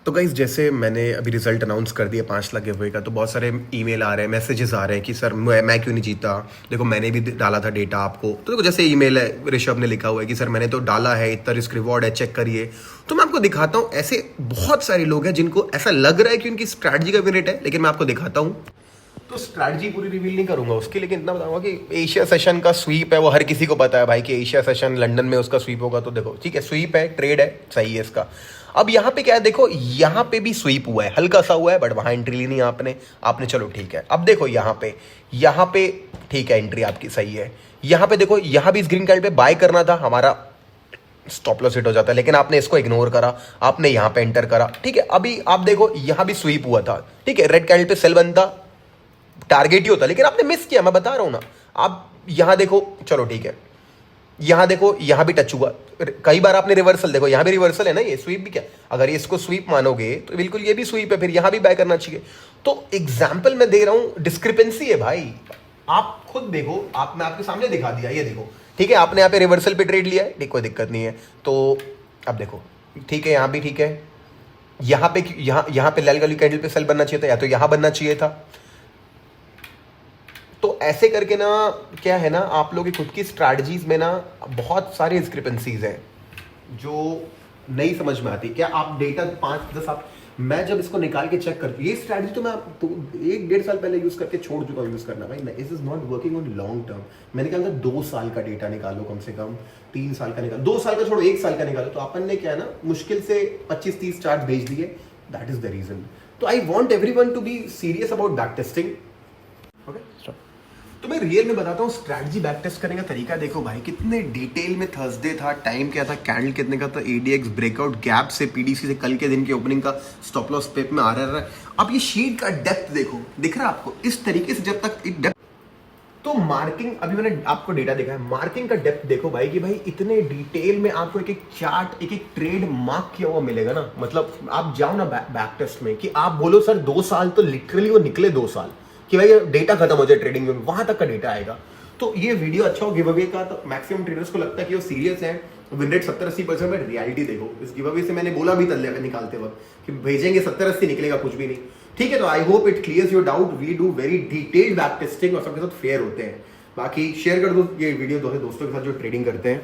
तो गाइस जैसे मैंने अभी रिजल्ट अनाउंस कर दिया 5 लाख गिवअवे का, तो बहुत सारे ईमेल आ रहे हैं, मैसेजेस आ रहे हैं कि सर मैं क्यों नहीं जीता। देखो मैंने भी डाला था डेटा आपको, तो देखो जैसे ईमेल है, ऋषभ ने लिखा हुआ है कि सर मैंने तो डाला है, इतना रिस्क रिवॉर्ड है, चेक करिए। तो मैं आपको दिखाता हूँ, ऐसे बहुत सारे लोग हैं जिनको ऐसा लग रहा है कि उनकी स्ट्रैटेजी का विन रेट है, लेकिन मैं आपको दिखाता हूँ। तो स्ट्रैटेजी पूरी रिवील नहीं करूंगा उसकी, लेकिन इतना बताऊंगा कि एशिया सेशन का स्वीप है, वो हर किसी को पता है भाई कि एशिया सेशन लंदन में उसका स्वीप होगा। तो देखो ठीक है, स्वीप है, ट्रेड है, सही है इसका। अब यहाँ पे क्या है, देखो यहाँ पे भी स्वीप हुआ है, हल्का सा हुआ है, बट वहां एंट्री ली नहीं आपने चलो ठीक है। अब देखो यहाँ पे ठीक है, एंट्री आपकी सही है। यहाँ पे देखो, यहाँ भी इस ग्रीन कैंडल पे बाय करना था, हमारा स्टॉप लॉस हिट हो जाता है, लेकिन आपने इसको इग्नोर करा, आपने यहाँ पे एंटर करा, ठीक है। अभी आप देखो यहाँ भी स्वीप हुआ था, ठीक है, रेड कैंडल पे सेल बनता, टारगेट ही होता, लेकिन आपने मिस किया, मैं बता रहा हूं ना। आप यहां देखो, चलो ठीक है, यहां देखो, यहां भी टच हुआ, कई बार आपने रिवर्सल देखो, यहां भी रिवर्सल है ना, ये स्वीप भी क्या, अगर ये इसको स्वीप मानोगे तो बिल्कुल ये भी स्वीप है, फिर यहां भी बाय करना चाहिए। तो एग्जाम्पल मैं दे रहा हूं, डिस्क्रिपेंसी है भाई, आप खुद देखो, मैं आपके सामने दिखा दिया, ये देखो ठीक है, आपने यहाँ पे रिवर्सल पे ट्रेड लिया है, ठीक, कोई दिक्कत नहीं है। तो अब देखो ठीक है, यहां भी ठीक है, यहां पे लाल वाली कैंडल पे सेल बनना चाहिए था, या तो यहां बनना चाहिए था। तो ऐसे करके ना, क्या है ना, आप लोगों की खुद की स्ट्रैटेजीज में ना बहुत सारी डिस्क्रिपेंसीज हैं जो नहीं समझ में आती। क्या आप डेटा 5-10 आप, मैं जब इसको निकाल के चेक करती, ये स्ट्रैटेजी तो मैं तो 1-1.5 साल पहले यूज करके छोड़ चुका हूँ यूज करना भाई। This is not working on long term. मैंने कहा 2 साल का डेटा निकालो, कम से कम 3 साल का निकालो, 2 साल का छोड़ो, 1 साल का निकालो। तो अपन ने क्या है ना, मुश्किल से 25-30 चार्ट भेज दिए, दैट इज द रीजन। तो I want everyone to be serious about back testing. तो मैं रियल में बताता हूँ स्ट्रैटेजी बैक टेस्ट करने का तरीका। देखो भाई कितने डिटेल में थर्सडे था, टाइम क्या था, कैंडल कितने का था, एडीएक्स ब्रेकआउट गैप से, पीडीसी से, कल के दिन की ओपनिंग का स्टॉप लॉस पेप में आ रहा है। अब ये शीट का डेप्थ देखो, दिख रहा है आपको, इस तरीके से जब तक डेप्थ, तो मार्किंग, अभी मैंने आपको डेटा देखा है, मार्किंग का डेप्थ देखो भाई कि भाई इतने डिटेल में आपको एक एक चार्ट, एक एक ट्रेड मार्क किया हुआ मिलेगा ना। मतलब आप जाओ ना बैक टेस्ट में कि आप बोलो सर 2 साल, तो लिटरली वो निकले 2 साल कि भाई डेटा खत्म हो जाए ट्रेडिंग में, वहां तक का डेटा आएगा। तो ये वीडियो अच्छा हो गिव अवे का, तो मैक्सिमम ट्रेडर्स को लगता है कि वो सीरियस है, विन रेट 70-80%। में रियलिटी देखो, इस गिव अवे से मैंने बोला भी तल्ले में निकालते वक्त कि भेजेंगे 70-80, निकलेगा कुछ भी नहीं, ठीक है। तो I hope it clears your doubt. We do very detailed back testing और सबके साथ फेयर होते हैं। बाकी शेयर कर दो ये वीडियो दोस्तों के साथ जो ट्रेडिंग करते हैं।